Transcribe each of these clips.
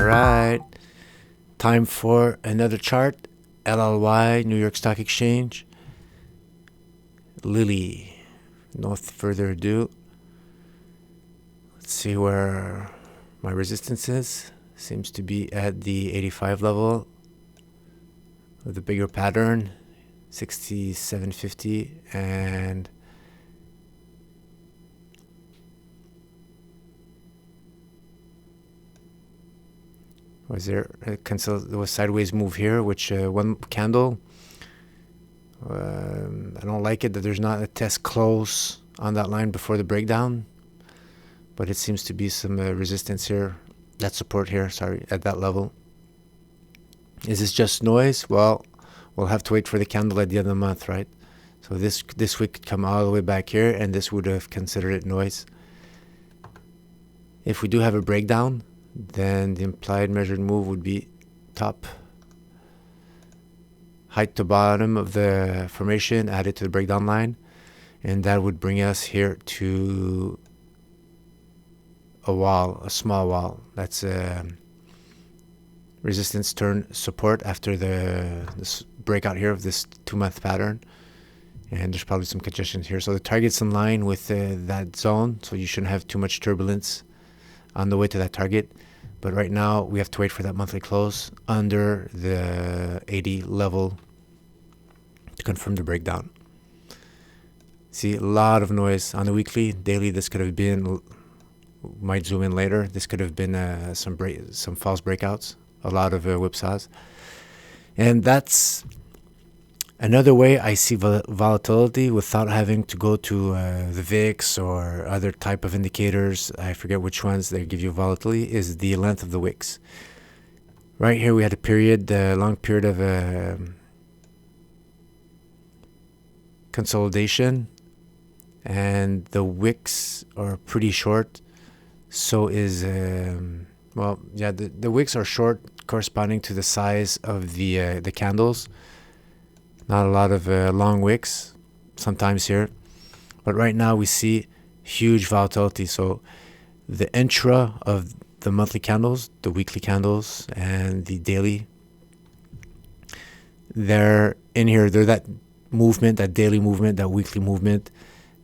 right. Time for another chart. LLY, New York Stock Exchange. Lilly. No further ado. Let's see where my resistance is. Seems to be at the 85 level with a bigger pattern. 67.50 and there was sideways move here, which one candle. I don't like it that there's not a test close on that line before the breakdown, but it seems to be some resistance here, that support here, at that level. Is this just noise? Well, we'll have to wait for the candle at the end of the month, right? So this week could come all the way back here, and this would have considered it noise. If we do have a breakdown, then the implied measured move would be top, height to bottom of the formation added to the breakdown line, and that would bring us here to a small wall. That's resistance turn support after this breakout here of this 2-month pattern, and there's probably some congestion here. So the target's in line with that zone, so you shouldn't have too much turbulence on the way to that target. But right now we have to wait for that monthly close under the 80 level to confirm the breakdown. See, a lot of noise on the weekly. Daily, this could have been, might zoom in later, this could have been some false breakouts, a lot of whipsaws. And that's another way I see volatility without having to go to the VIX or other type of indicators. I forget which ones they give you volatility, is the length of the wicks. Right here we had a long period of consolidation, and the wicks are pretty short. So is, the wicks are short corresponding to the size of the candles. Not a lot of long wicks sometimes here. But right now we see huge volatility. So the intra of the monthly candles, the weekly candles, and the daily, they're in here. They're that movement, that daily movement, that weekly movement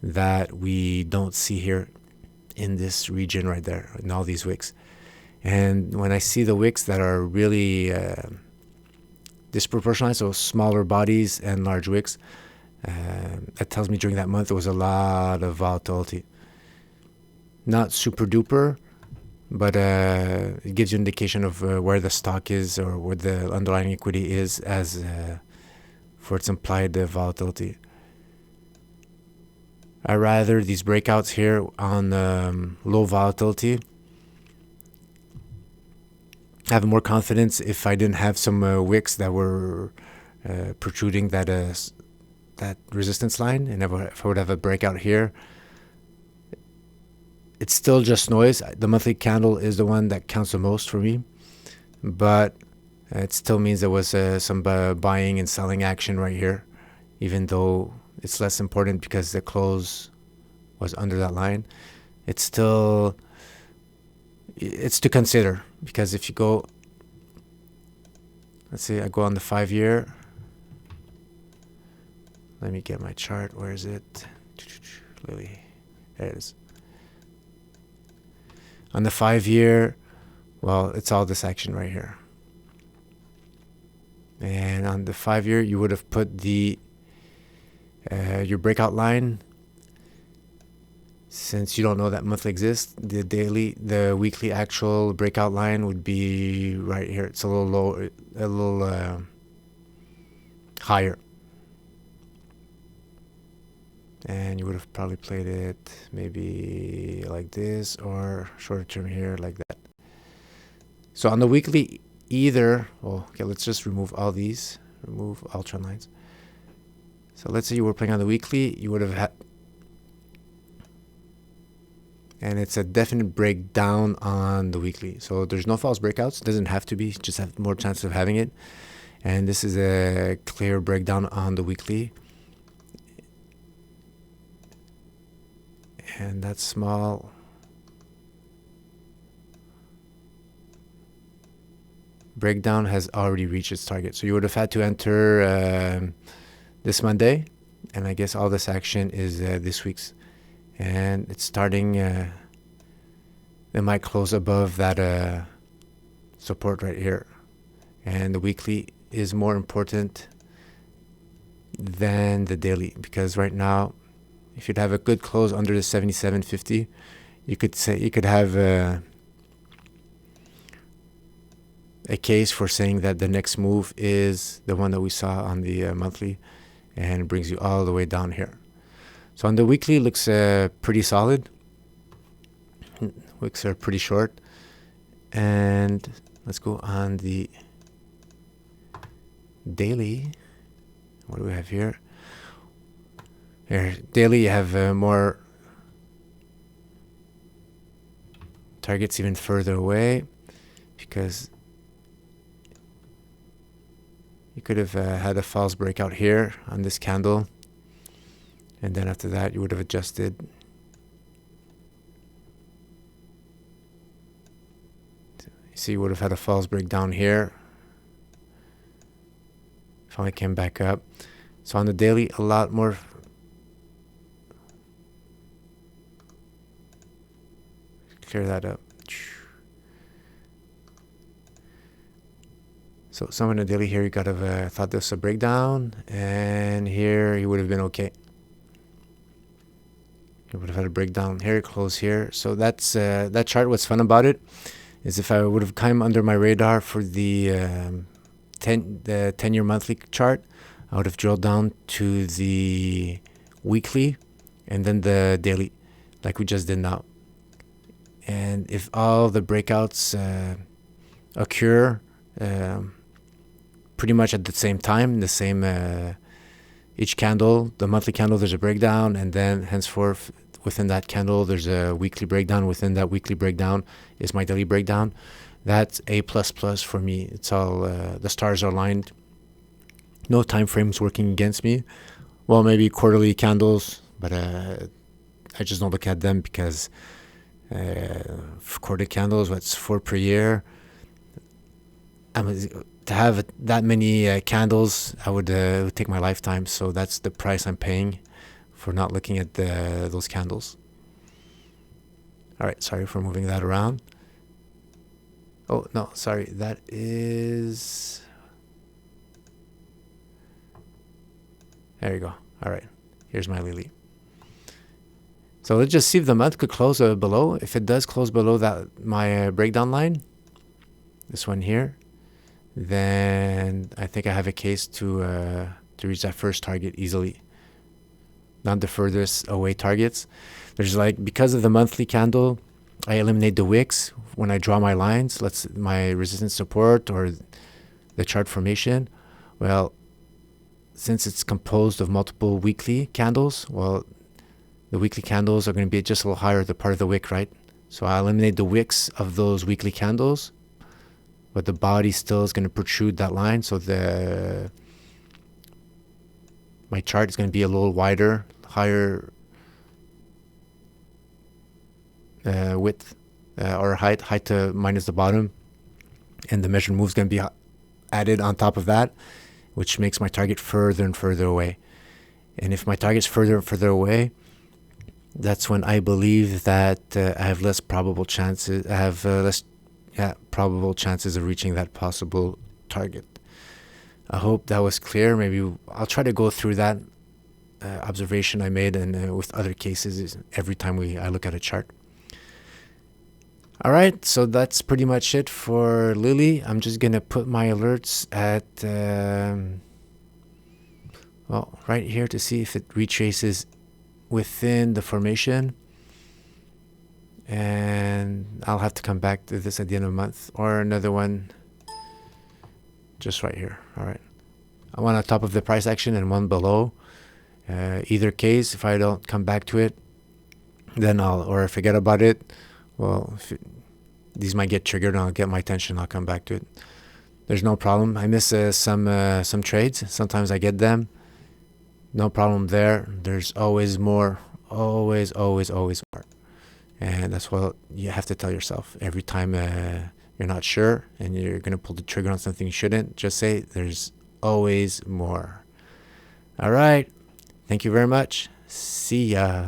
that we don't see here in this region right there, in all these wicks. And when I see the wicks that are really disproportionate, so smaller bodies and large wicks, that tells me during that month there was a lot of volatility. Not super duper, but it gives you an indication of where the stock is or where the underlying equity is as for its implied volatility. I rather these breakouts here on low volatility. I have more confidence if I didn't have some wicks that were protruding that resistance line, and if I would have a breakout here, it's still just noise. The monthly candle is the one that counts the most for me, but it still means there was some buying and selling action right here, even though it's less important because the close was under that line. It's to consider, because if you go, let's see, I go on the 5-year. Let me get my chart. Where is it? Lily. There it is. On the 5-year, well, it's all this action right here. And on the 5-year, you would have put the your breakout line. Since you don't know that monthly exists, the weekly actual breakout line would be right here. It's a little low, a little higher. And you would have probably played it maybe like this, or shorter term here like that. So on the weekly, let's just remove all these. Remove all trend lines. So let's say you were playing on the weekly, you would have had, and it's a definite breakdown on the weekly. So there's no false breakouts. It doesn't have to be, just have more chance of having it. And this is a clear breakdown on the weekly. And that's small. breakdown has already reached its target. So you would have had to enter this Monday, and I guess all this action is this week's. And it's starting, it might close above that support right here. And the weekly is more important than the daily, because right now, if you'd have a good close under the 77.50, you could have a case for saying that the next move is the one that we saw on the monthly, and it brings you all the way down here. So on the weekly, it looks pretty solid. Wicks are pretty short. And let's go on the daily. What do we have here? Here, daily, you have more targets even further away, because you could have had a false breakout here on this candle, and then after that you would have adjusted. You see, you would have had a false breakdown here. Finally came back up. So on the daily, a lot more. Clear that up. So someone in the daily here, you could have thought this was a breakdown, and here you would have been okay. You would have had a breakdown here, close here. So that's that chart. What's fun about it is if I would have come under my radar for the 10-year monthly chart, I would have drilled down to the weekly and then the daily, like we just did now. And if all the breakouts occur pretty much at the same time, the same each candle, the monthly candle, there's a breakdown, and then henceforth within that candle there's a weekly breakdown. Within that weekly breakdown is my daily breakdown. That's A++ for me. It's all the stars are aligned. No time frames working against me. Well, maybe quarterly candles, but I just don't look at them, because quarterly candles, what's 4 per year? To have that many candles, I would it would take my lifetime. So that's the price I'm paying for not looking at those candles. All right, sorry for moving that around. Oh, no, sorry. That is... There you go. All right, here's my Lilly. So let's just see if the month could close below. If it does close below that my breakdown line, this one here, then I think I have a case to reach that first target easily. Not the furthest away targets. There's because of the monthly candle, I eliminate the wicks when I draw my lines. My resistance support or the chart formation. Well, since it's composed of multiple weekly candles, the weekly candles are going to be just a little higher, the part of the wick, right? So I eliminate the wicks of those weekly candles, but the body still is going to protrude that line. So my chart is going to be a little wider, higher width or height to minus the bottom, and the measured move is going to be added on top of that, which makes my target further and further away. And if my target's further and further away, that's when I believe that I have less probable chances. I have less probable chances of reaching that possible target. I hope that was clear. Maybe I'll try to go through that observation I made and with other cases every time I look at a chart. All right, so that's pretty much it for Lilly. I'm just gonna put my alerts at right here to see if it retraces within the formation, and I'll have to come back to this at the end of the month, or another one just right here. All right, I want on top of the price action and one below. Either case, if I don't come back to it, then or I forget about it, these might get triggered and I'll get my attention. I'll come back to it. There's no problem. I miss some trades. Sometimes I get them. No problem there. There's always more. Always more. And that's what you have to tell yourself every time you're not sure and you're going to pull the trigger on something you shouldn't, just say there's always more. All right. Thank you very much. See ya.